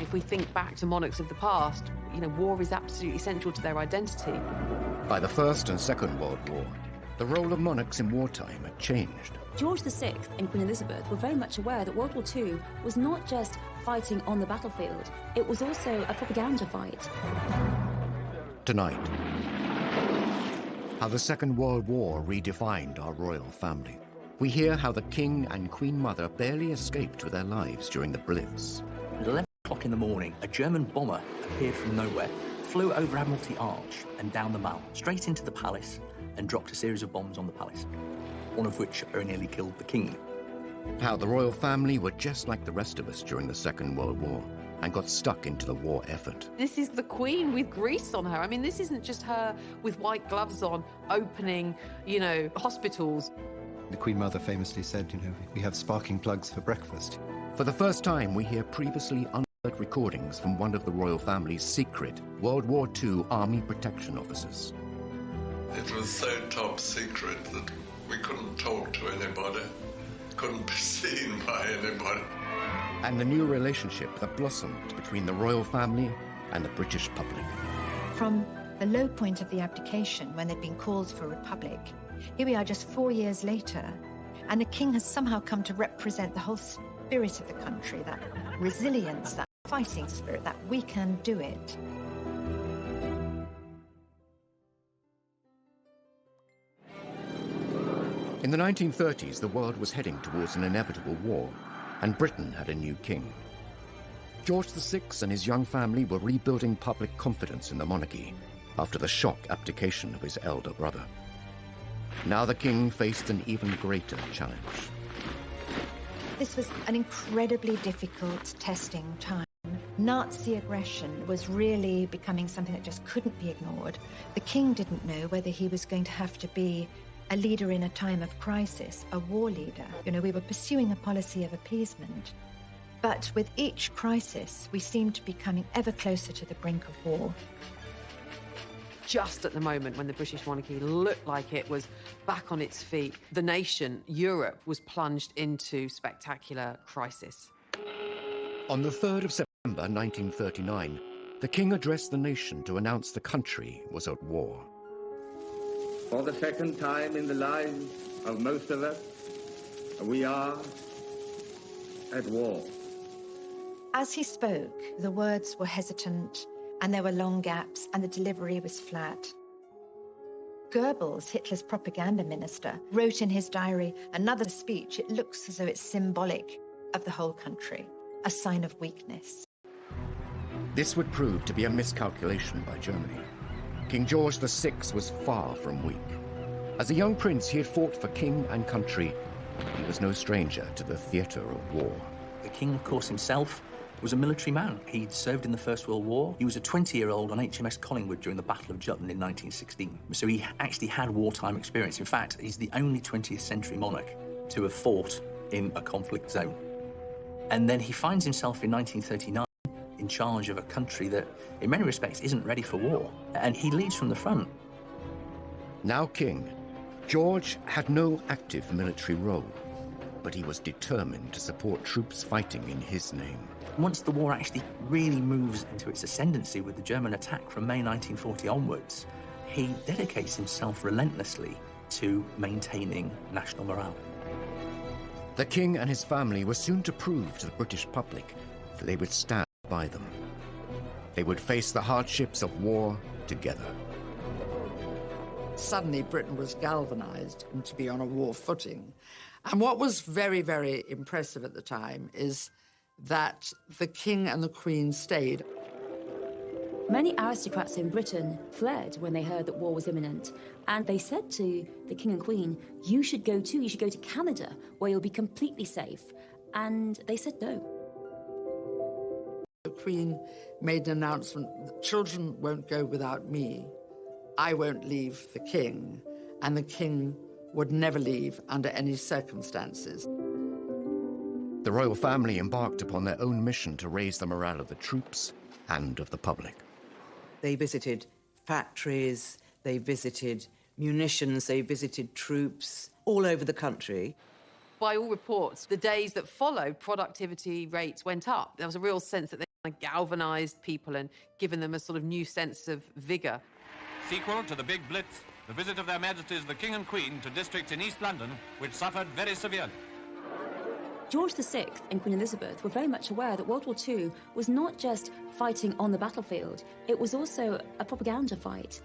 If we think back to monarchs of the past, you know, war is absolutely central to their identity. By the First and Second World War, the role of monarchs in wartime had changed. George VI and Queen Elizabeth were very much aware that World War II was not just fighting on the battlefield, it was also a propaganda fight. Tonight, how the Second World War redefined our royal family. We hear how the King and Queen Mother barely escaped with their lives during the Blitz. At 11 o'clock in the morning, a German bomber appeared from nowhere, flew over Admiralty Arch and down the Mall, straight into the palace, and dropped a series of bombs on the palace, one of which very nearly killed the King. How the royal family were just like the rest of us during the Second World War and got stuck into the war effort. This is the Queen with grease on her. I mean, this isn't just her with white gloves on, opening, you know, hospitals. The Queen Mother famously said, you know, we have sparking plugs for breakfast. For the first time, we hear previously unheard recordings from one of the royal family's secret World War II Army protection officers. It was so top secret that we couldn't talk to anybody, couldn't be seen by anybody. And the new relationship that blossomed between the royal family and the British public. From the low point of the abdication, when they'd been called for republic, here we are just 4 years later, and the King has somehow come to represent the whole spirit of the country, that resilience, that fighting spirit, that we can do it. In the 1930s, the world was heading towards an inevitable war, and Britain had a new king. George VI and his young family were rebuilding public confidence in the monarchy after the shock abdication of his elder brother. Now the king faced an even greater challenge. This was an incredibly difficult testing time. Nazi aggression was really becoming something that just couldn't be ignored. The king didn't know whether he was going to have to be a leader in a time of crisis, a war leader. You know, we were pursuing a policy of appeasement. But with each crisis, we seemed to be coming ever closer to the brink of war. Just at the moment when the British monarchy looked like it was back on its feet, the nation, Europe, was plunged into spectacular crisis. On the 3rd of September 1939, the king addressed the nation to announce the country was at war. For the second time in the lives of most of us, we are at war. As he spoke, the words were hesitant, and there were long gaps, and the delivery was flat. Goebbels, Hitler's propaganda minister, wrote in his diary another speech. It looks as though it's symbolic of the whole country, a sign of weakness. This would prove to be a miscalculation by Germany. King George VI was far from weak. As a young prince, he had fought for king and country. He was no stranger to the theatre of war. The King, of course, himself was a military man. He'd served in the First World War. He was a 20-year-old on HMS Collingwood during the Battle of Jutland in 1916. So he actually had wartime experience. In fact, he's the only 20th century monarch to have fought in a conflict zone. And then he finds himself in 1939 in charge of a country that, in many respects, isn't ready for war. And he leads from the front. Now king, George had no active military role, but he was determined to support troops fighting in his name. Once the war actually really moves into its ascendancy with the German attack from May 1940 onwards, he dedicates himself relentlessly to maintaining national morale. The king and his family were soon to prove to the British public that they would stand by them. They would face the hardships of war together. Suddenly Britain was galvanized to be on a war footing. And what was very, very impressive at the time is that the King and the Queen stayed. Many aristocrats in Britain fled when they heard that war was imminent, and they said to the King and Queen, you should go too, you should go to Canada, where you'll be completely safe. And they said no. The Queen made an announcement that children won't go without me. I won't leave the King, and the King would never leave under any circumstances. The royal family embarked upon their own mission to raise the morale of the troops and of the public. They visited factories, they visited munitions, they visited troops all over the country. By all reports, the days that followed, productivity rates went up. There was a real sense that they galvanised people and given them a sort of new sense of vigour. Sequel to the Big Blitz, the visit of Their Majesties the King and Queen to districts in East London which suffered very severely. George VI and Queen Elizabeth were very much aware that World War II was not just fighting on the battlefield, it was also a propaganda fight.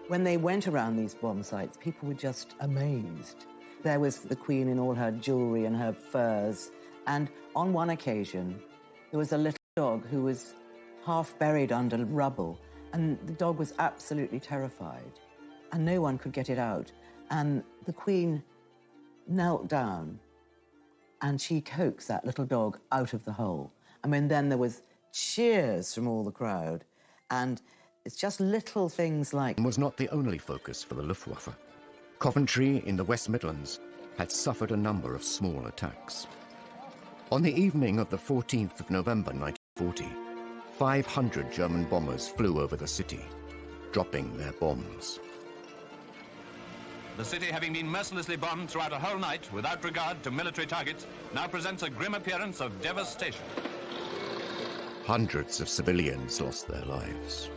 When they went around these bomb sites, people were just amazed. There was the Queen in all her jewellery and her furs, and on one occasion, there was a little dog who was half buried under rubble, and the dog was absolutely terrified, and no one could get it out. And the Queen knelt down, and she coaxed that little dog out of the hole. I mean, then there was cheers from all the crowd, and it's just little things like... Was not the only focus for the Luftwaffe. Coventry in the West Midlands had suffered a number of small attacks. On the evening of the 14th of November 1940, 500 German bombers flew over the city, dropping their bombs. The city, having been mercilessly bombed throughout a whole night without regard to military targets, now presents a grim appearance of devastation. Hundreds of civilians lost their lives.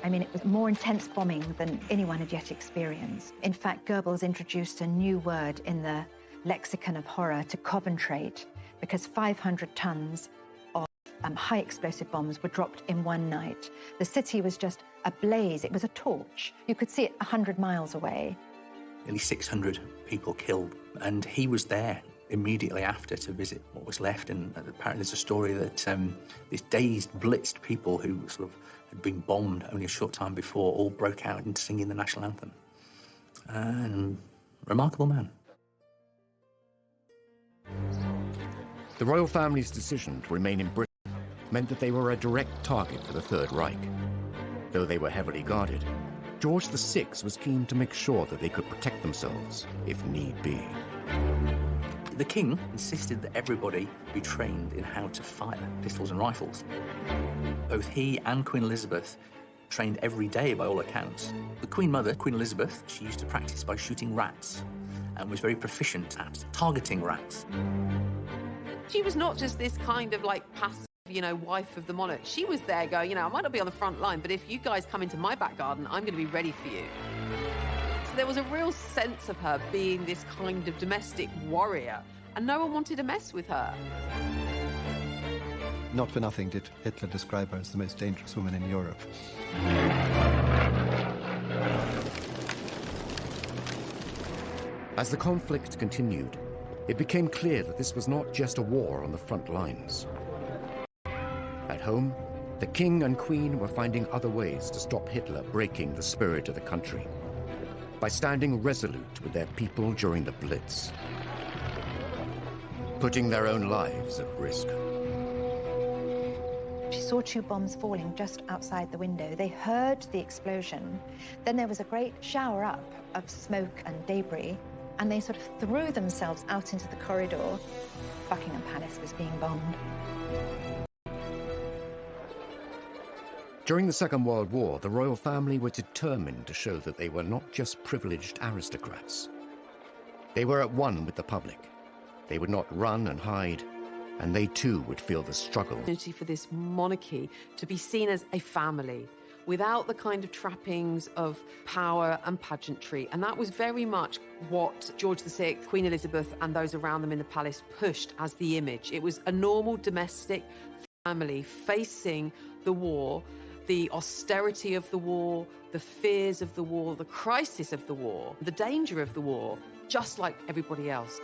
I mean, it was more intense bombing than anyone had yet experienced. In fact, Goebbels introduced a new word in the lexicon of horror to Coventrate, because 500 tons of high explosive bombs were dropped in one night. The city was just ablaze. It was a torch. You could see it 100 miles away. Nearly 600 people killed, and he was there immediately after to visit what was left. And apparently there's a story that these dazed, blitzed people who sort of had been bombed only a short time before all broke out into singing the national anthem. And remarkable man. The royal family's decision to remain in Britain meant that they were a direct target for the Third Reich. Though they were heavily guarded, George VI was keen to make sure that they could protect themselves if need be. The king insisted that everybody be trained in how to fire pistols and rifles. Both he and Queen Elizabeth trained every day by all accounts. The Queen Mother, Queen Elizabeth, she used to practice by shooting rats and was very proficient at targeting rats. She was not just this kind of like passive, wife of the monarch. She was there going, I might not be on the front line, but if you guys come into my back garden, I'm going to be ready for you. So there was a real sense of her being this kind of domestic warrior, and no one wanted to mess with her. Not for nothing did Hitler describe her as the most dangerous woman in Europe. As the conflict continued, it became clear that this was not just a war on the front lines. At home, the king and queen were finding other ways to stop Hitler breaking the spirit of the country by standing resolute with their people during the Blitz, putting their own lives at risk. She saw 2 bombs falling just outside the window. They heard the explosion. Then there was a great shower up of smoke and debris, and they sort of threw themselves out into the corridor. Buckingham Palace was being bombed. During the Second World War, the royal family were determined to show that they were not just privileged aristocrats. They were at one with the public. They would not run and hide, and they too would feel the struggle. For this monarchy to be seen as a family, without the kind of trappings of power and pageantry. And that was very much what George VI, Queen Elizabeth, and those around them in the palace pushed as the image. It was a normal domestic family facing the war, the austerity of the war, the fears of the war, the crisis of the war, the danger of the war, just like everybody else.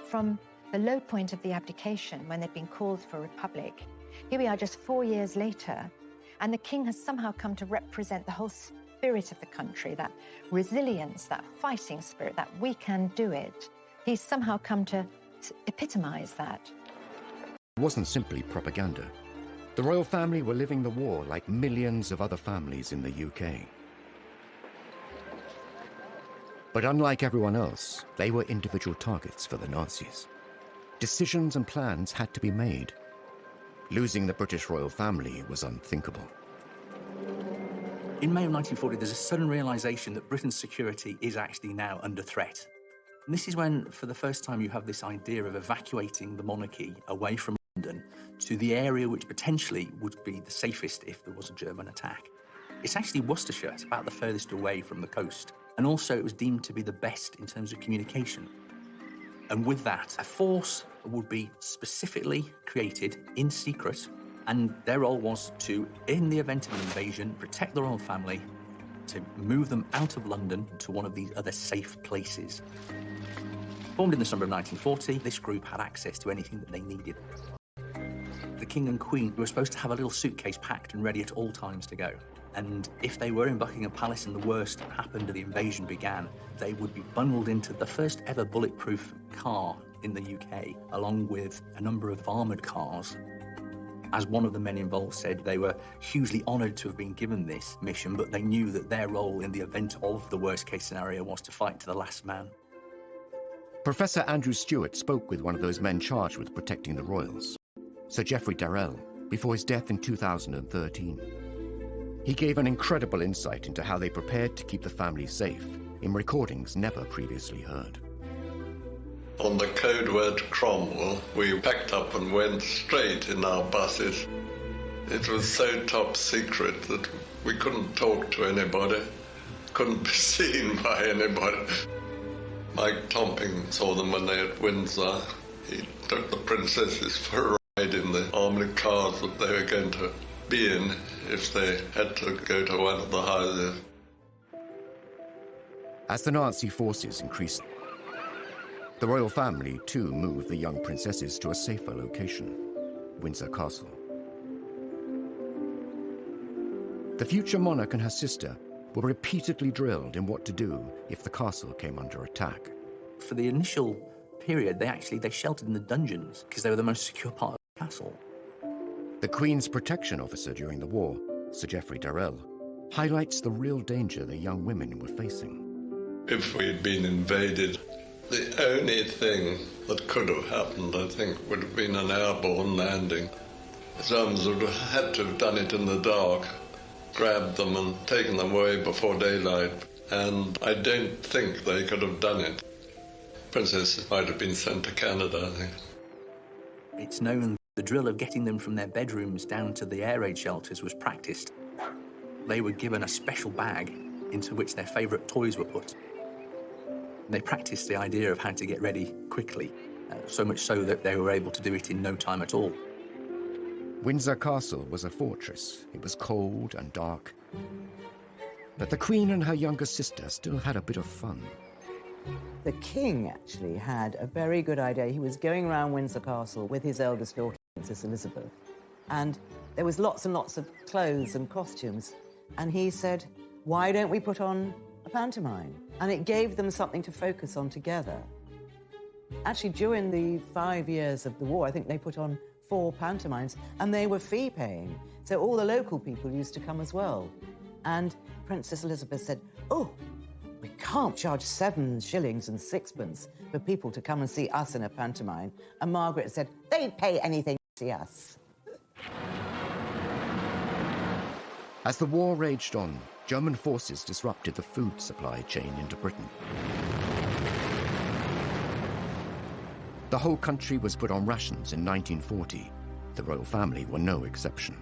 From the low point of the abdication, when they'd been called for a republic, here we are just 4 years later, and the king has somehow come to represent the whole spirit of the country, that resilience, that fighting spirit, that we can do it. He's somehow come to epitomize that. It wasn't simply propaganda. The royal family were living the war like millions of other families in the UK. But unlike everyone else, they were individual targets for the Nazis. Decisions and plans had to be made. Losing the British royal family was unthinkable. In May of 1940, there's a sudden realization that Britain's security is actually now under threat. And this is when, for the first time, you have this idea of evacuating the monarchy away from London to the area which potentially would be the safest if there was a German attack. It's actually Worcestershire. It's about the furthest away from the coast. And also it was deemed to be the best in terms of communication. And with that, a force would be specifically created in secret, and their role was to, in the event of an invasion, protect the royal family, to move them out of London to one of these other safe places. Formed in the summer of 1940, this group had access to anything that they needed. The King and Queen were supposed to have a little suitcase packed and ready at all times to go. And if they were in Buckingham Palace and the worst happened and the invasion began, they would be bundled into the first ever bulletproof car in the UK, along with a number of armoured cars. As one of the men involved said, they were hugely honoured to have been given this mission, but they knew that their role in the event of the worst-case scenario was to fight to the last man. Professor Andrew Stewart spoke with one of those men charged with protecting the royals, Sir Geoffrey Darrell, before his death in 2013. He gave an incredible insight into how they prepared to keep the family safe in recordings never previously heard. On the code word Cromwell, we packed up and went straight in our buses. It was so top secret that we couldn't talk to anybody, couldn't be seen by anybody. Mike Tomping saw them when they were at Windsor. He took the princesses for a ride in the armoured cars that they were going to be in if they had to go to one of the houses. As the Nazi forces increased, the royal family too moved the young princesses to a safer location, Windsor Castle. The future monarch and her sister were repeatedly drilled in what to do if the castle came under attack. For the initial period, they sheltered in the dungeons because they were the most secure part of the castle. The Queen's protection officer during the war, Sir Geoffrey Darrell, highlights the real danger the young women were facing. If we'd been invaded, the only thing that could have happened, I think, would have been an airborne landing. The Germans would have had to have done it in the dark, grabbed them and taken them away before daylight, and I don't think they could have done it. Princesses might have been sent to Canada, I think. It's known the drill of getting them from their bedrooms down to the air raid shelters was practiced. They were given a special bag into which their favourite toys were put. They practiced the idea of how to get ready quickly, so much so that they were able to do it in no time at all. Windsor Castle was a fortress. It was cold and dark. But the Queen and her younger sister still had a bit of fun. The king actually had a very good idea. He was going around Windsor Castle with his eldest daughter, Princess Elizabeth, and there was lots and lots of clothes and costumes. And he said, why don't we put on a pantomime? And it gave them something to focus on together. Actually, during the 5 years of the war, I think they put on 4 pantomimes, and they were fee-paying. So all the local people used to come as well. And Princess Elizabeth said, oh, we can't charge 7 shillings and 6pence for people to come and see us in a pantomime. And Margaret said, they'd pay anything to see us. As the war raged on, German forces disrupted the food supply chain into Britain. The whole country was put on rations in 1940. The royal family were no exception.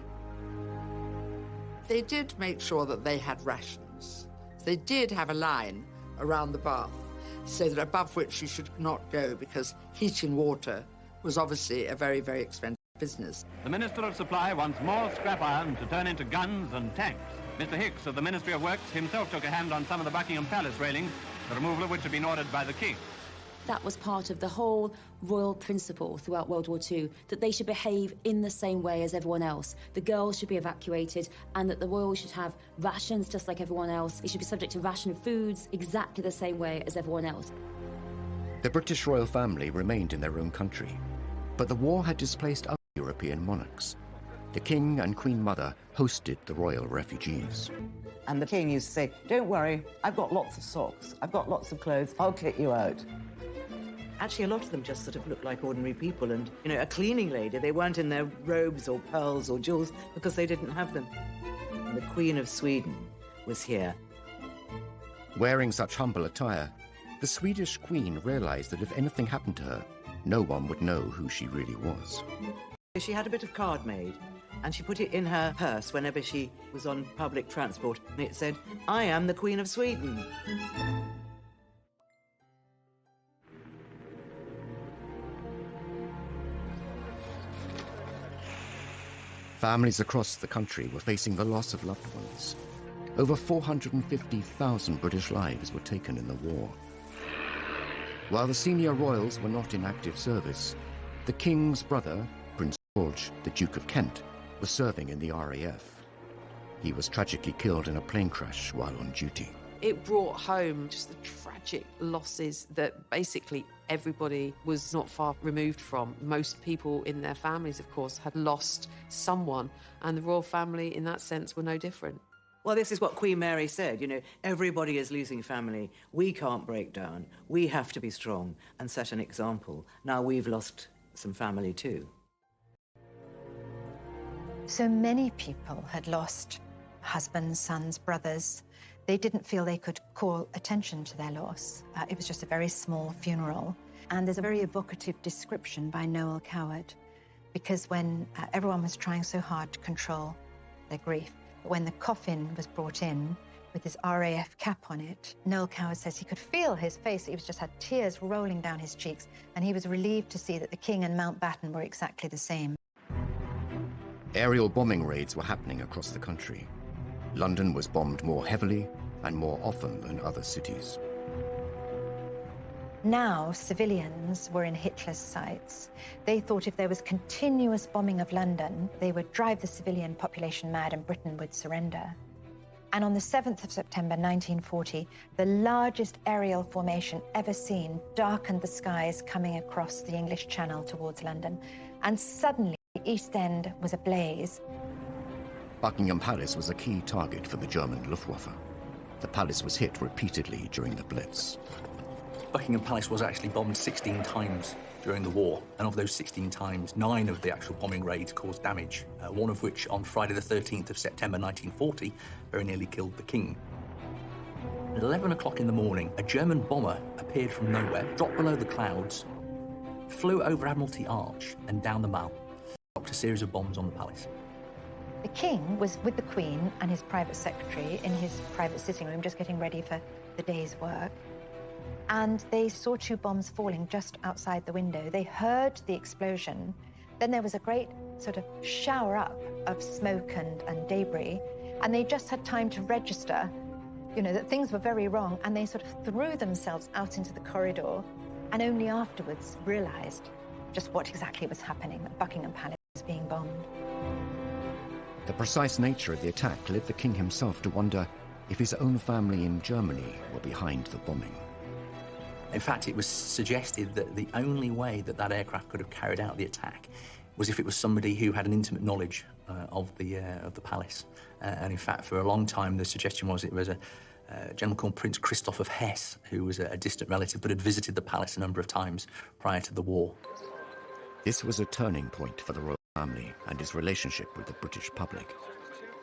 They did make sure that they had rations. They did have a line around the bath so that above which you should not go, because heating water was obviously a very, very expensive business. The Minister of Supply wants more scrap iron to turn into guns and tanks. Mr. Hicks of the Ministry of Works himself took a hand on some of the Buckingham Palace railings, the removal of which had been ordered by the King. That was part of the whole royal principle throughout World War II, that they should behave in the same way as everyone else. The girls should be evacuated, and that the royals should have rations just like everyone else. They should be subject to ration foods exactly the same way as everyone else. The British royal family remained in their own country, but the war had displaced other European monarchs. The King and Queen Mother hosted the royal refugees. And the king used to say, don't worry, I've got lots of socks, I've got lots of clothes, I'll kick you out. Actually, a lot of them just sort of looked like ordinary people, and, you know, a cleaning lady, they weren't in their robes or pearls or jewels because they didn't have them. And the Queen of Sweden was here. Wearing such humble attire, the Swedish Queen realized that if anything happened to her, no one would know who she really was. She had a bit of card made, and she put it in her purse whenever she was on public transport, and it said, "I am the Queen of Sweden." Families across the country were facing the loss of loved ones. Over 450,000 British lives were taken in the war. While the senior royals were not in active service, the King's brother, Prince George, the Duke of Kent, was serving in the RAF. He was tragically killed in a plane crash while on duty. It brought home just the tragic losses that basically everybody was not far removed from. Most people in their families, of course, had lost someone, and the royal family, in that sense, were no different. Well, this is what Queen Mary said, you know, everybody is losing family. We can't break down. We have to be strong and set an example. Now we've lost some family too. So many people had lost husbands, sons, brothers. They didn't feel they could call attention to their loss. It was just a very small funeral. And there's a very evocative description by Noel Coward, because when everyone was trying so hard to control their grief, when the coffin was brought in with his RAF cap on it, Noel Coward says he could feel his face. He just had tears rolling down his cheeks, and he was relieved to see that the King and Mountbatten were exactly the same. Aerial bombing raids were happening across the country. London was bombed more heavily and more often than other cities. Now, civilians were in Hitler's sights. They thought if there was continuous bombing of London, they would drive the civilian population mad and Britain would surrender. And on the 7th of September 1940, the largest aerial formation ever seen darkened the skies coming across the English Channel towards London. And suddenly, the East End was ablaze. Buckingham Palace was a key target for the German Luftwaffe. The palace was hit repeatedly during the Blitz. Buckingham Palace was actually bombed 16 times during the war, and of those 16 times, 9 of the actual bombing raids caused damage, one of which on Friday the 13th of September 1940 very nearly killed the King. At 11 o'clock in the morning, a German bomber appeared from nowhere, dropped below the clouds, flew over Admiralty Arch and down the Mall, dropped a series of bombs on the palace. The King was with the Queen and his private secretary in his private sitting room, just getting ready for the day's work. And they saw 2 bombs falling just outside the window. They heard the explosion. Then there was a great sort of shower up of smoke and debris. And they just had time to register, you know, that things were very wrong. And they sort of threw themselves out into the corridor and only afterwards realized just what exactly was happening, that Buckingham Palace was being bombed. The precise nature of the attack led the King himself to wonder if his own family in Germany were behind the bombing. In fact, it was suggested that the only way that that aircraft could have carried out the attack was if it was somebody who had an intimate knowledge of the palace. And in fact, for a long time, the suggestion was it was a gentleman called Prince Christoph of Hesse, who was a distant relative but had visited the palace a number of times prior to the war. This was a turning point for the royal family and his relationship with the British public.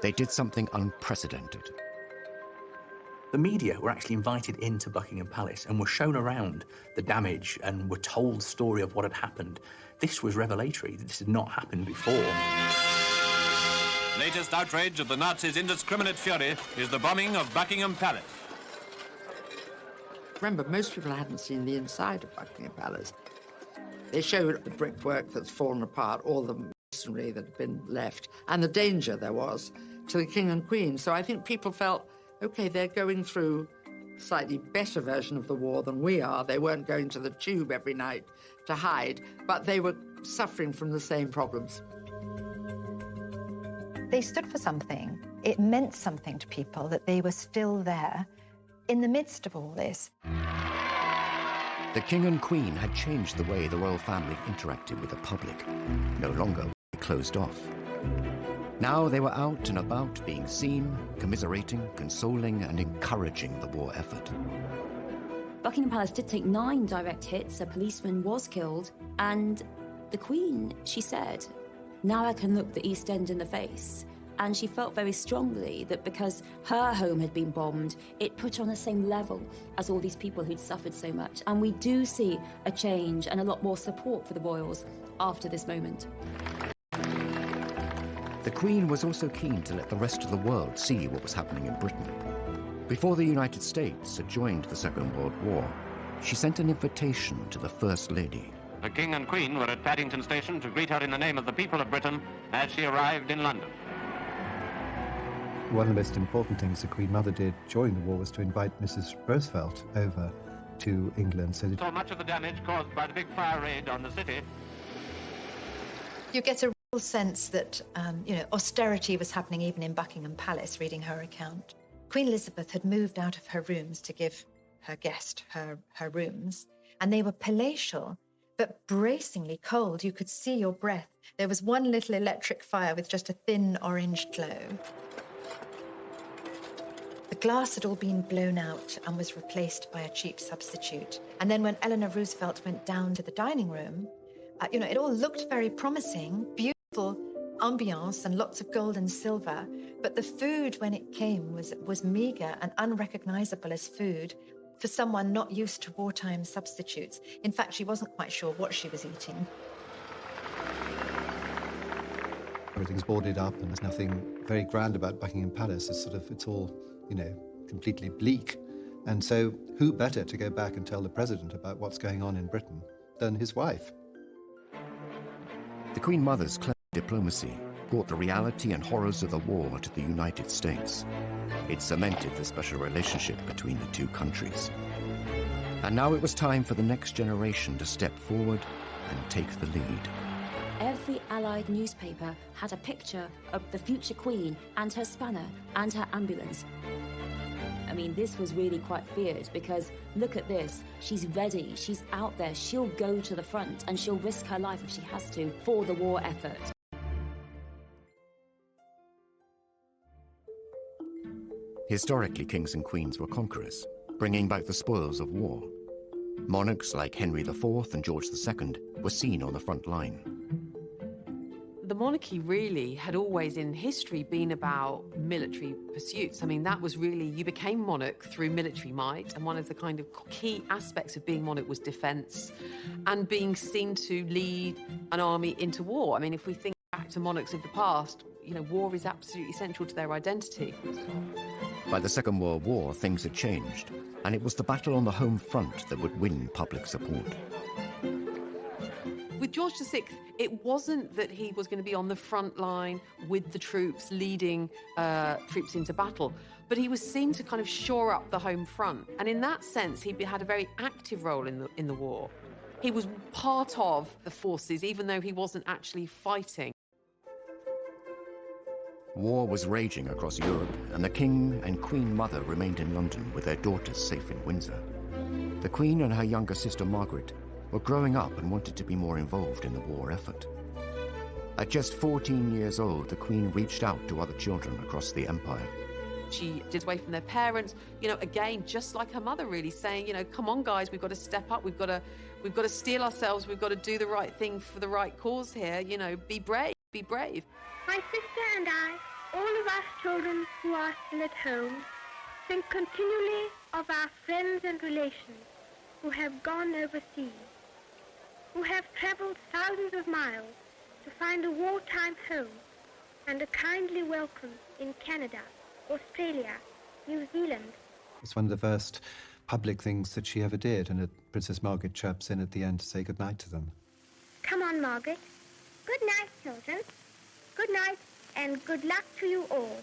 They did something unprecedented. The media were actually invited into Buckingham Palace and were shown around the damage and were told the story of what had happened. This was revelatory. This had not happened before. Latest outrage of the Nazis' indiscriminate fury is the bombing of Buckingham Palace. Remember, most people hadn't seen the inside of Buckingham Palace. They showed the brickwork that's fallen apart, all the masonry that had been left, and the danger there was to the King and Queen. So I think people felt, OK, they're going through a slightly better version of the war than we are. They weren't going to the tube every night to hide, but they were suffering from the same problems. They stood for something. It meant something to people that they were still there in the midst of all this. The King and Queen had changed the way the royal family interacted with the public. No longer were they closed off. Now they were out and about, being seen, commiserating, consoling, and encouraging the war effort. Buckingham Palace did take 9 direct hits, a policeman was killed, and the Queen, she said, "Now I can look the East End in the face." And she felt very strongly that because her home had been bombed, it put her on the same level as all these people who'd suffered so much. And we do see a change and a lot more support for the royals after this moment. The Queen was also keen to let the rest of the world see what was happening in Britain. Before the United States had joined the Second World War, she sent an invitation to the First Lady. The King and Queen were at Paddington Station to greet her in the name of the people of Britain as she arrived in London. One of the most important things the Queen Mother did during the war was to invite Mrs. Roosevelt over to England. So much of the damage caused by the big fire raid on the city. You get a real sense that, austerity was happening even in Buckingham Palace, reading her account. Queen Elizabeth had moved out of her rooms to give her guest her rooms, and they were palatial, but bracingly cold. You could see your breath. There was one little electric fire with just a thin orange glow. The glass had all been blown out and was replaced by a cheap substitute. And then when Eleanor Roosevelt went down to the dining room, it all looked very promising, beautiful ambiance and lots of gold and silver, but the food when it came was meager and unrecognizable as food for someone not used to wartime substitutes. In fact, she wasn't quite sure what she was eating. everything's boarded up and there's nothing very grand about Buckingham Palace. It's all, completely bleak. And so who better to go back and tell the president about what's going on in Britain than his wife? The Queen Mother's clever diplomacy brought the reality and horrors of the war to the United States. It cemented the special relationship between the two countries. And now it was time for the next generation to step forward and take the lead. Every Allied newspaper had a picture of the future Queen and her spanner and her ambulance. I mean, this was really quite feared because look at this. She's ready. She's out there. She'll go to the front and she'll risk her life if she has to for the war effort. Historically, kings and queens were conquerors, bringing back the spoils of war. Monarchs like Henry IV and George II were seen on the front line. The monarchy really had always in history been about military pursuits. I mean, that was really, you became monarch through military might, and one of the kind of key aspects of being monarch was defence and being seen to lead an army into war. I mean, if we think back to monarchs of the past, war is absolutely central to their identity. By the Second World War, things had changed, and it was the battle on the home front that would win public support. With George VI, it wasn't that he was going to be on the front line with the troops, leading troops into battle, but he was seen to kind of shore up the home front. And in that sense, he had a very active role in the war. He was part of the forces, even though he wasn't actually fighting. War was raging across Europe, and the King and Queen Mother remained in London with their daughters safe in Windsor. The Queen and her younger sister Margaret were growing up and wanted to be more involved in the war effort. At just 14 years old, the Queen reached out to other children across the empire. She did away from their parents, again, just like her mother, really saying, come on, guys, we've got to step up, we've got to steel ourselves, we've got to do the right thing for the right cause here, be brave, be brave. My sister and I, all of us children who are still at home, think continually of our friends and relations who have gone overseas, who have travelled thousands of miles to find a wartime home and a kindly welcome in Canada, Australia, New Zealand. It's one of the first public things that she ever did, and Princess Margaret chirps in at the end to say goodnight to them. Come on, Margaret. Good night, children. Good night, and good luck to you all.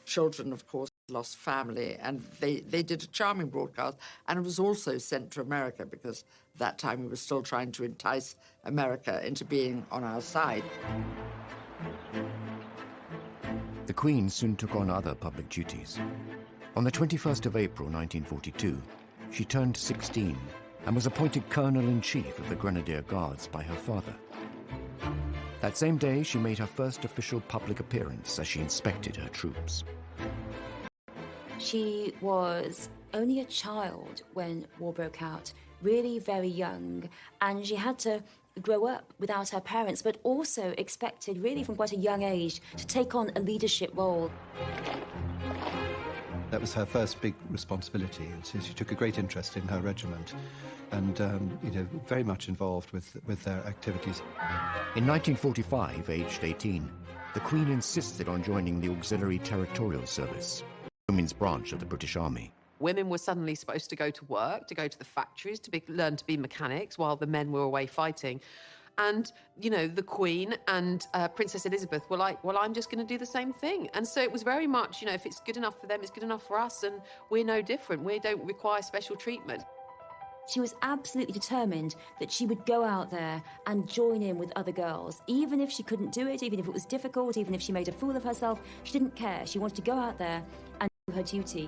Children, of course, lost family, and they did a charming broadcast, and it was also sent to America because at that time we were still trying to entice America into being on our side. The Queen soon took on other public duties. On the 21st of April 1942, she turned 16 and was appointed Colonel-in-Chief of the Grenadier Guards by her father. That same day, she made her first official public appearance as she inspected her troops. She was only a child when war broke out, really very young, and she had to grow up without her parents, but also expected really from quite a young age to take on a leadership role. That was her first big responsibility, and so she took a great interest in her regiment and, very much involved with their activities. In 1945, aged 18, the Queen insisted on joining the Auxiliary Territorial Service, the women's branch of the British Army. Women were suddenly supposed to go to work, to go to the factories, learn to be mechanics while the men were away fighting. And, you know, the Queen and Princess Elizabeth were like, well, I'm just going to do the same thing. And so it was very much, you know, if it's good enough for them, it's good enough for us, and we're no different. We don't require special treatment. She was absolutely determined that she would go out there and join in with other girls. Even if she couldn't do it, even if it was difficult, even if she made a fool of herself, she didn't care. She wanted to go out there and do her duty.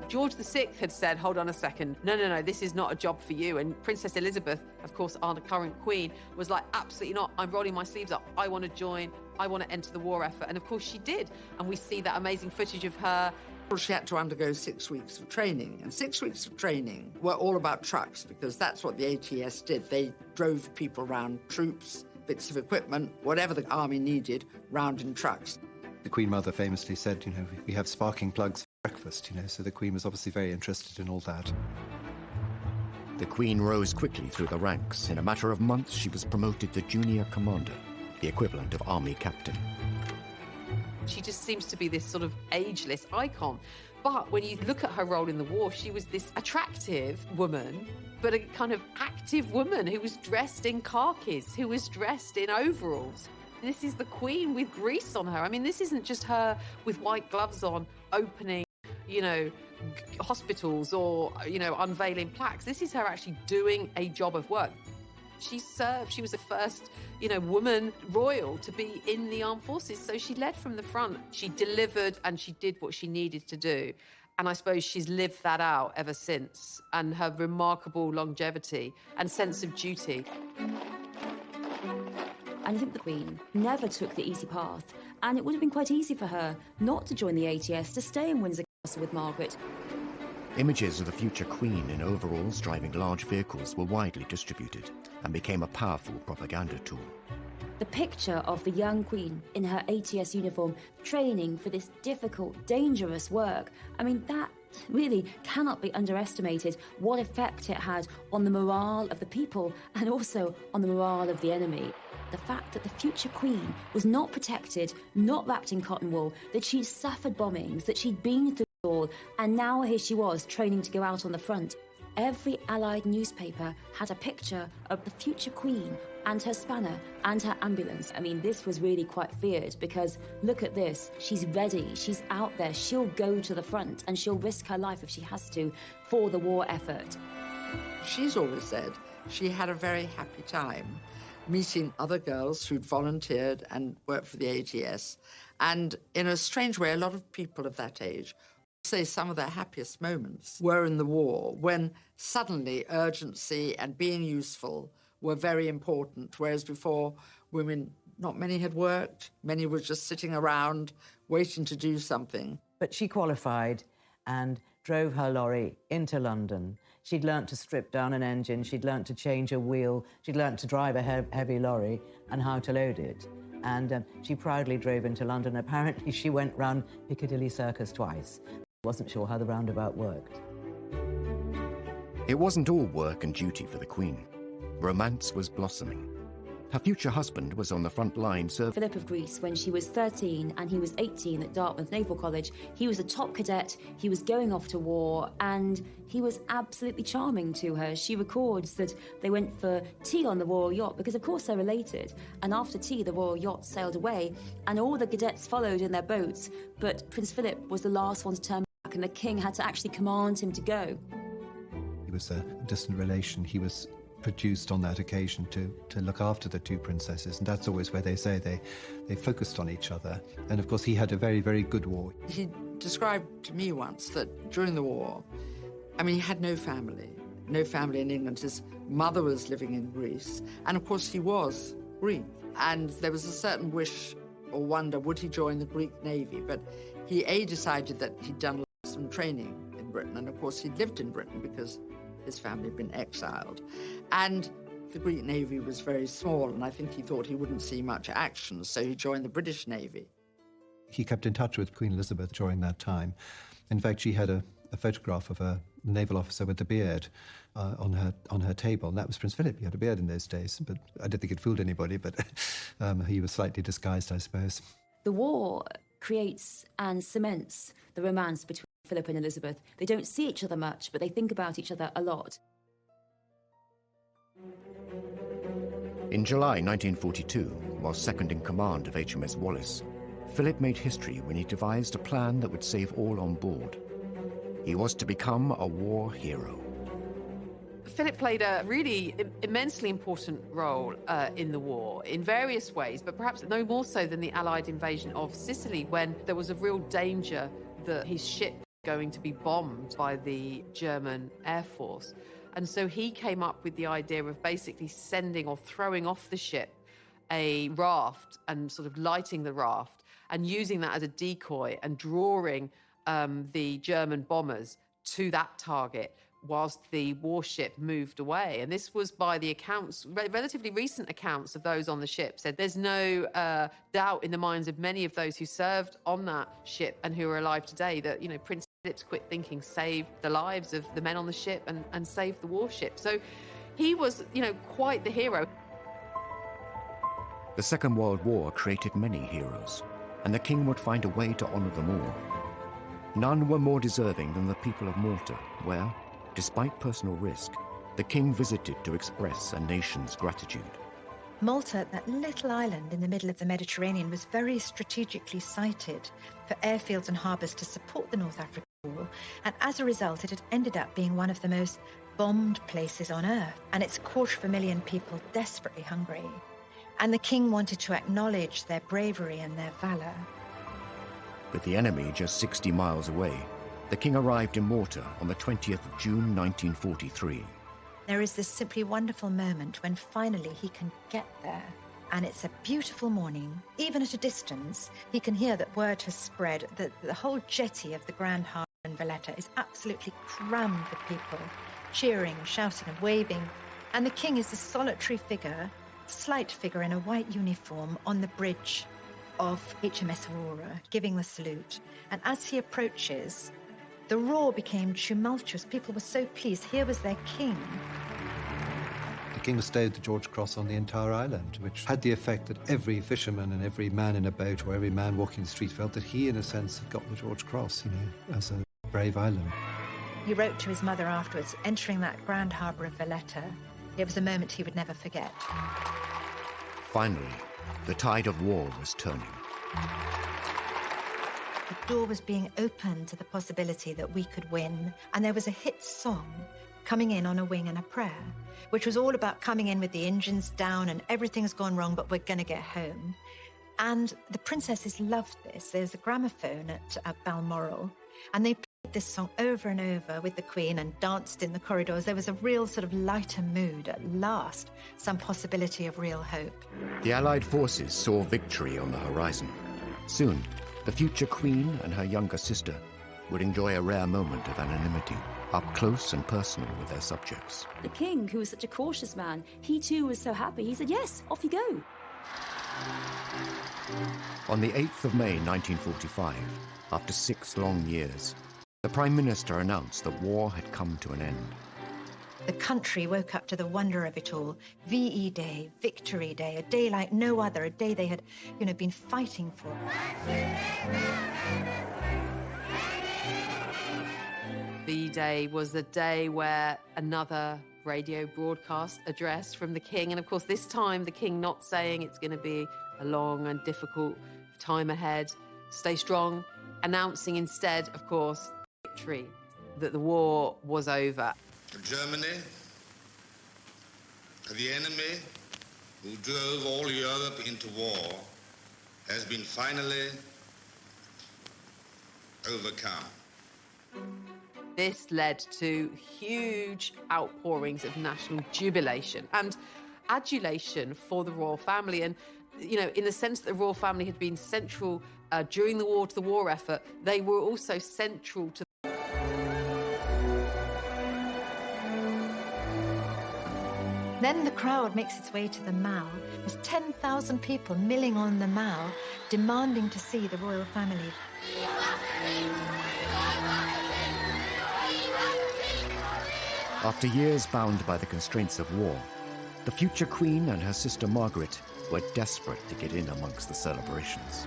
George VI had said, hold on a second, no, this is not a job for you. And Princess Elizabeth, of course, our current queen, was like, absolutely not. I'm rolling my sleeves up. I want to join. I want to enter the war effort. And of course she did. And we see that amazing footage of her. She had to undergo 6 weeks of training. And 6 weeks of training were all about trucks, because that's what the ATS did. They drove people around, troops, bits of equipment, whatever the army needed, round in trucks. The Queen Mother famously said, you know, we have sparking plugs for breakfast, you know, so the Queen was obviously very interested in all that. The Queen rose quickly through the ranks. In a matter of months, she was promoted to junior commander, the equivalent of army captain. She just seems to be this sort of ageless icon. But when you look at her role in the war, she was this attractive woman, but a kind of active woman who was dressed in khakis, who was dressed in overalls. This is the Queen with grease on her. I mean, this isn't just her with white gloves on, opening, you know, hospitals or, you know, unveiling plaques. This is her actually doing a job of work. She served. She was the first, you know, woman royal to be in the armed forces. So she led from the front. She delivered and she did what she needed to do. And I suppose she's lived that out ever since. And her remarkable longevity and sense of duty. And I think the Queen never took the easy path. And it would have been quite easy for her not to join the ATS, to stay in Windsor Castle with Margaret. Images of the future Queen in overalls driving large vehicles were widely distributed and became a powerful propaganda tool. The picture of the young Queen in her ATS uniform training for this difficult, dangerous work, I mean, that really cannot be underestimated, what effect it had on the morale of the people and also on the morale of the enemy. The fact that the future Queen was not protected, not wrapped in cotton wool, that she'd suffered bombings, that she'd been through it all, and now here she was training to go out on the front. Every Allied newspaper had a picture of the future Queen and her spanner and her ambulance. I mean, this was really quite feared because look at this. She's ready. She's out there. She'll go to the front and she'll risk her life if she has to for the war effort. She's always said she had a very happy time meeting other girls who'd volunteered and worked for the ATS. And in a strange way, a lot of people of that age say some of their happiest moments were in the war, when suddenly urgency and being useful were very important, whereas before women, not many had worked, many were just sitting around waiting to do something. But she qualified and drove her lorry into London. She'd learnt to strip down an engine, she'd learnt to change a wheel, she'd learnt to drive a heavy lorry and how to load it. And she proudly drove into London. Apparently she went round Piccadilly Circus twice. Wasn't sure how the roundabout worked. It wasn't all work and duty for the Queen. Romance was blossoming. Her future husband was on the front line serving. Philip of Greece, when she was 13 and he was 18 at Dartmouth Naval College, he was a top cadet, he was going off to war, and he was absolutely charming to her. She records that they went for tea on the Royal Yacht, because of course they're related, and after tea the Royal Yacht sailed away, and all the cadets followed in their boats, but Prince Philip was the last one to turn back, and the king had to actually command him to go. He was a distant relation. He was produced on that occasion to look after the two princesses, and that's always where they say they focused on each other. And of course he had a very, very good war. He described to me once that during the war, I mean, he had no family in England. His mother was living in Greece, and of course he was Greek, and there was a certain wish or wonder, would he join the Greek Navy? But he decided that he'd done some training in Britain, and of course he'd lived in Britain because his family had been exiled. And the Greek Navy was very small, and I think he thought he wouldn't see much action, so he joined the British Navy. He kept in touch with Queen Elizabeth during that time. In fact, she had a photograph of a naval officer with a beard on her table, and that was Prince Philip. He had a beard in those days, but I don't think it fooled anybody, but he was slightly disguised, I suppose. The war creates and cements the romance between Philip and Elizabeth. They don't see each other much, but they think about each other a lot. In July 1942, while second in command of HMS Wallace, Philip made history when he devised a plan that would save all on board. He was to become a war hero. Philip played a really immensely important role in the war in various ways, but perhaps no more so than the Allied invasion of Sicily, when there was a real danger that his ship was going to be bombed by the German Air Force. And so he came up with the idea of basically sending or throwing off the ship a raft and sort of lighting the raft and using that as a decoy and drawing the German bombers to that target whilst the warship moved away. And this was by the accounts, relatively recent accounts of those on the ship, said there's no doubt in the minds of many of those who served on that ship and who are alive today that, you know, Prince Philip's quick thinking saved the lives of the men on the ship and saved the warship. So he was, you know, quite the hero. The Second World War created many heroes, and the king would find a way to honor them all. None were more deserving than the people of Malta, where, despite personal risk, the king visited to express a nation's gratitude. Malta, that little island in the middle of the Mediterranean, was very strategically sited for airfields and harbours to support the North African War, and as a result, it had ended up being one of the most bombed places on earth, and its 250,000 people desperately hungry. And the king wanted to acknowledge their bravery and their valour. With the enemy just 60 miles away, the king arrived in Malta on the 20th of June 1943. There is this simply wonderful moment when finally he can get there. And it's a beautiful morning. Even at a distance, he can hear that word has spread that the whole jetty of the Grand Harbour in Valletta is absolutely crammed with people, cheering, shouting and waving. And the king is a solitary figure, slight figure in a white uniform on the bridge of HMS Aurora, giving the salute. And as he approaches, the roar became tumultuous. People were so pleased. Here was their king. The king bestowed the George Cross on the entire island, which had the effect that every fisherman and every man in a boat or every man walking the street felt that he, in a sense, had got the George Cross, you know, as a brave island. He wrote to his mother afterwards, entering that Grand Harbour of Valletta. It was a moment he would never forget. Finally, the tide of war was turning. The door was being opened to the possibility that we could win, and there was a hit song, Coming In on a Wing and a Prayer, which was all about coming in with the engines down and everything's gone wrong, but we're going to get home. And the princesses loved this. There's a gramophone at Balmoral, and they played this song over and over with the Queen and danced in the corridors. There was a real sort of lighter mood at last, some possibility of real hope. The Allied forces saw victory on the horizon. Soon, the future Queen and her younger sister would enjoy a rare moment of anonymity, up close and personal with their subjects. The king, who was such a cautious man, he too was so happy. He said, yes, off you go. On the 8th of May 1945, after 6 long years, the Prime Minister announced that war had come to an end. The country woke up to the wonder of it all. VE Day, Victory Day, a day like no other, a day they had, been fighting for. VE Day was the day where another radio broadcast address from the king, and of course this time the king not saying it's going to be a long and difficult time ahead, stay strong, announcing instead, of course, victory, that the war was over. Germany, the enemy who drove all Europe into war, has been finally overcome. This led to huge outpourings of national jubilation and adulation for the royal family. And, in the sense that the royal family had been central during the war to the war effort, they were also central to Then the crowd makes its way to the Mall. There's 10,000 people milling on the Mall, demanding to see the royal family. After years bound by the constraints of war, The future queen and her sister Margaret were desperate to get in amongst the celebrations.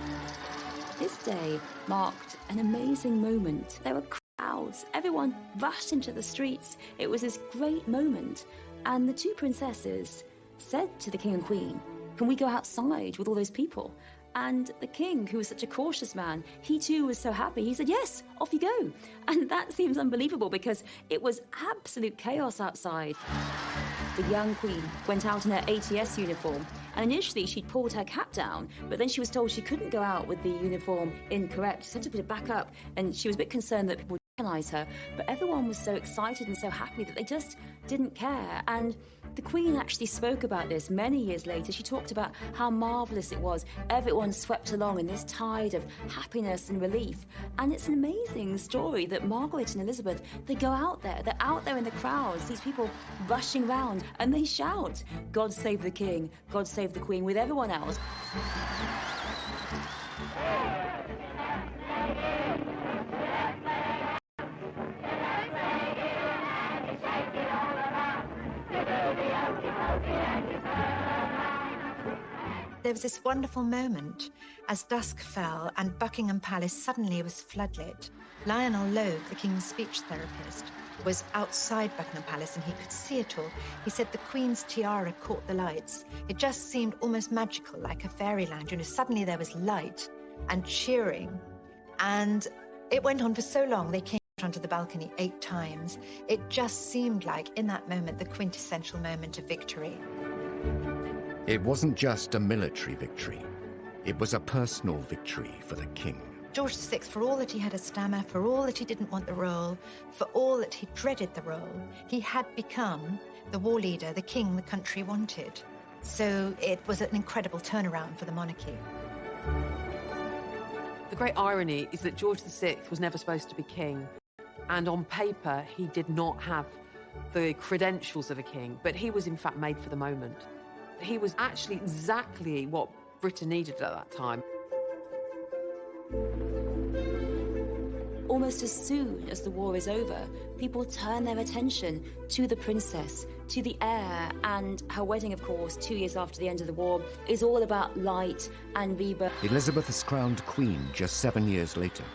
This day marked an amazing moment. There were crowds. Everyone rushed into the streets. It was this great moment. And the two princesses said to the king and queen, "Can we go outside with all those people?" And the king, who was such a cautious man, he too was so happy. He said, "Yes, off you go." And that seems unbelievable because it was absolute chaos outside. The young queen went out in her ATS uniform, and initially she'd pulled her cap down, but then she was told she couldn't go out with the uniform incorrect. She had to put it back up, and she was a bit concerned that people would recognize her. But everyone was so excited and so happy that they just didn't care. And the Queen actually spoke about this many years later. She talked about how marvellous it was. Everyone swept along in this tide of happiness and relief. And it's an amazing story that Margaret and Elizabeth, they go out there. They're out there in the crowds, these people rushing round, and they shout, "God save the King, God save the Queen," with everyone else. There was this wonderful moment as dusk fell and Buckingham Palace suddenly was floodlit. Lionel Logue, the King's speech therapist, was outside Buckingham Palace and he could see it all. He said the Queen's tiara caught the lights. It just seemed almost magical, like a fairyland. You know, suddenly there was light and cheering. And it went on for so long. They came out onto the balcony 8 times. It just seemed like, in that moment, the quintessential moment of victory. It wasn't just a military victory. It was a personal victory for the king. George VI, for all that he had a stammer, for all that he didn't want the role, for all that he dreaded the role, he had become the war leader, the king the country wanted. So it was an incredible turnaround for the monarchy. The great irony is that George VI was never supposed to be king. And on paper, he did not have the credentials of a king, but he was in fact made for the moment. He was actually exactly what Britain needed at that time. Almost as soon as the war is over, people turn their attention to the princess, to the heir, and her wedding, of course, 2 years after the end of the war, is all about light and rebirth. Elizabeth is crowned queen just 7 years later.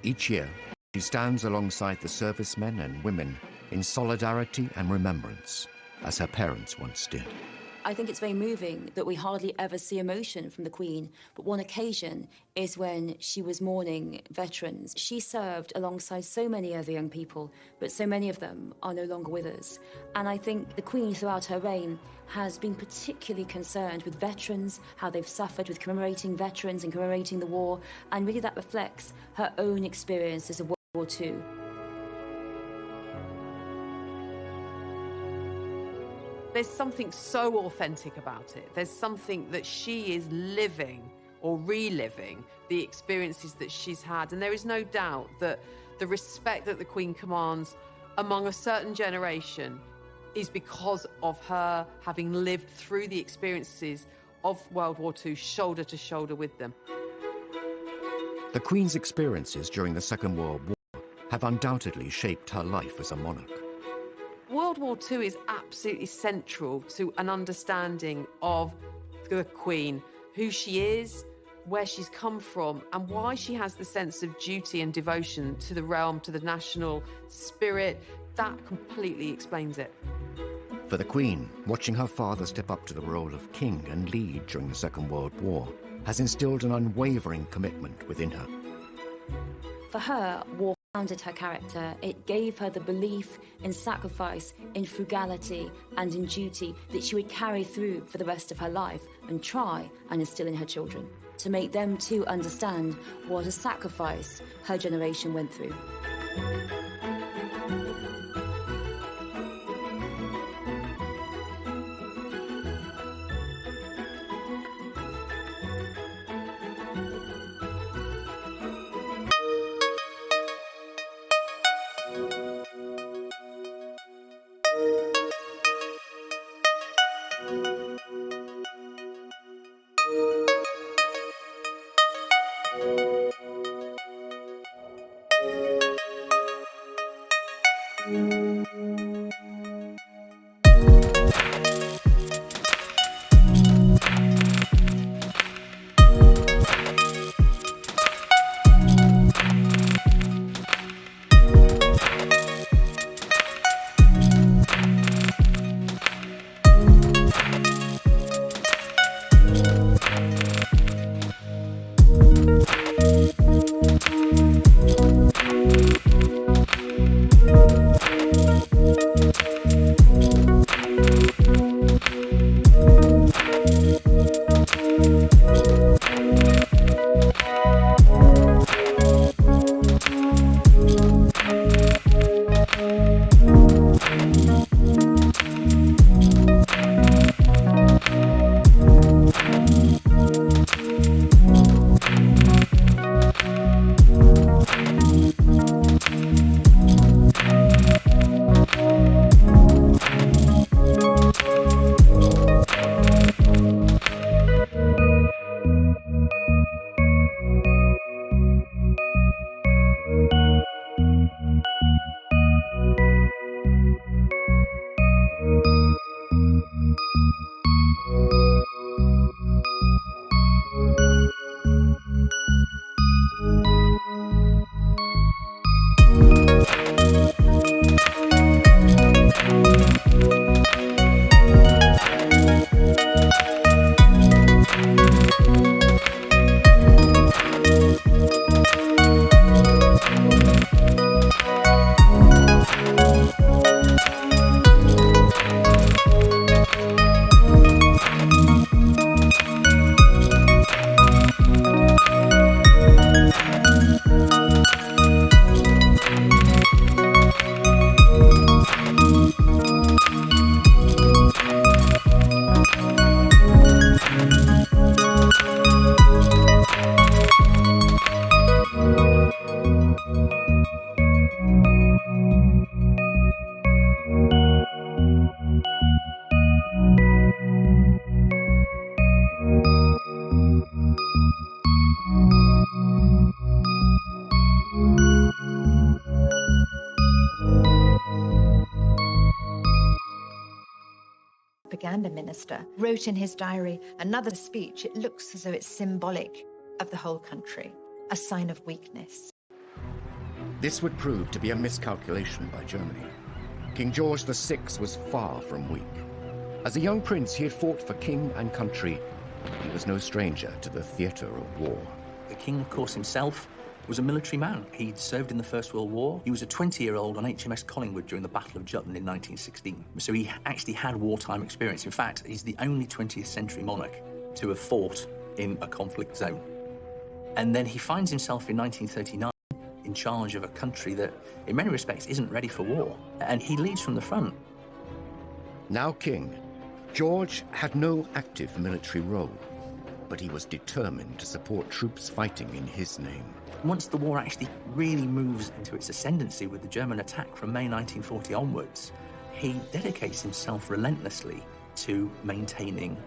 Each year, she stands alongside the servicemen and women in solidarity and remembrance, as her parents once did. I think it's very moving that we hardly ever see emotion from the Queen, but one occasion is when she was mourning veterans. She served alongside so many other young people, but so many of them are no longer with us. And I think the Queen, throughout her reign, has been particularly concerned with veterans, how they've suffered, with commemorating veterans and commemorating the war, and really that reflects her own experiences of World War II. There's something so authentic about it. There's something that she is living or reliving the experiences that she's had. And there is no doubt that the respect that the Queen commands among a certain generation is because of her having lived through the experiences of World War II shoulder to shoulder with them. The Queen's experiences during the Second World War have undoubtedly shaped her life as a monarch. World War II is absolutely central to an understanding of the Queen, who she is, where she's come from, and why she has the sense of duty and devotion to the realm, to the national spirit. That completely explains it. For the Queen, watching her father step up to the role of king and lead during the Second World War has instilled an unwavering commitment within her. For her, war founded her character. It gave her the belief in sacrifice, in frugality, and in duty that she would carry through for the rest of her life and try and instill in her children, to make them too understand what a sacrifice her generation went through. and a minister, wrote in his diary another speech. It looks as though it's symbolic of the whole country, a sign of weakness. This would prove to be a miscalculation by Germany. King George VI was far from weak. As a young prince, he had fought for king and country. He was no stranger to the theatre of war. The king, of course, himself was a military man. He'd served in the First World War. He was a 20-year-old on HMS Collingwood during the Battle of Jutland in 1916. So he actually had wartime experience. In fact, he's the only 20th century monarch to have fought in a conflict zone. And then he finds himself in 1939 in charge of a country that, in many respects, isn't ready for war. And he leads from the front. Now king, George had no active military role, but he was determined to support troops fighting in his name. Once the war actually really moves into its ascendancy with the German attack from May 1940 onwards, he dedicates himself relentlessly to maintaining